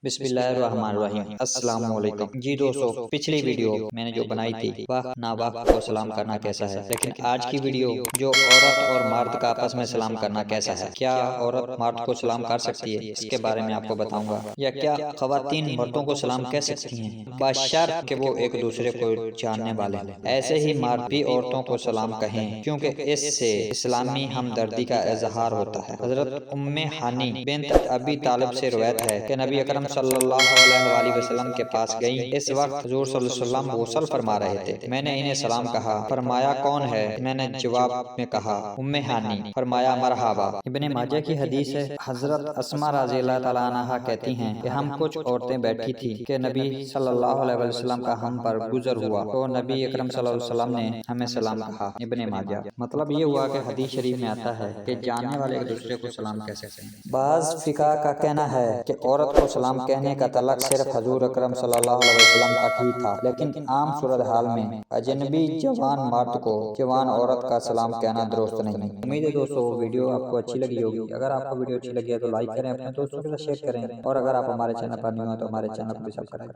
بسم اللہ الرحمن الرحیم۔ السلام علیکم جی دوستو، پچھلی ویڈیو میں نے جو بنائی تھی واہ ناواہ کو سلام کرنا کیسا ہے، لیکن آج کی ویڈیو جو عورت اور مرد کا آپس میں سلام کرنا کیسا ہے، کیا عورت مرد کو سلام کر سکتی ہے، اس کے بارے میں آپ کو بتاؤں گا، یا کیا خواتین مردوں کو سلام کہہ سکتی ہیں بشرط کہ وہ ایک دوسرے کو جاننے والے ہیں۔ ایسے ہی مرد بھی عورتوں کو سلام کہیں، کیونکہ اس سے اسلامی ہمدردی کا اظہار ہوتا ہے۔ حضرت ام ہانی بنت ابی طالب سے روایت ہے کہ نبی اکرم صلی اللہ علیہ وآلہ وسلم کے پاس گئیں۔ اس وقت حضور صلی اللہ علیہ وسلم غسل فرما رہے تھے۔ میں نے انہیں سلام کہا، فرمایا کون ہے؟ میں نے جواب میں کہا ام ہانی، فرمایا مرحبا۔ ابن ماجہ کی حدیث ہے، حضرت اسماء رضی اللہ تعالیٰ عنہا کہتی ہیں کہ ہم کچھ عورتیں بیٹھی تھی کہ نبی صلی اللہ علیہ وسلم کا ہم پر گزر ہوا تو نبی اکرم صلی اللہ علیہ وسلم نے ہمیں سلام کہا۔ ابن ماجہ۔ مطلب یہ ہوا کہ حدیث شریف میں آتا ہے کہ جاننے والے ایک دوسرے کو سلام کہہ سکتے ہیں۔ بعض فقہ کا کہنا ہے کہ عورت کو سلام کہنے کا تعلق صرف حضور اکرم صلی اللہ علیہ وسلم تک ہی تھا، لیکن عام صورتحال میں اجنبی جوان مرد کو جوان عورت کا سلام کہنا درست نہیں۔ امید ہے دوستو ویڈیو آپ کو اچھی لگی ہوگی۔ اگر آپ کو ویڈیو اچھی لگی ہے تو لائک کریں، اپنے دوستوں کے ساتھ شیئر کریں، اور اگر آپ ہمارے چینل پر نہیں ہو تو ہمارے چینل کو بھی سبسکرائب کریں۔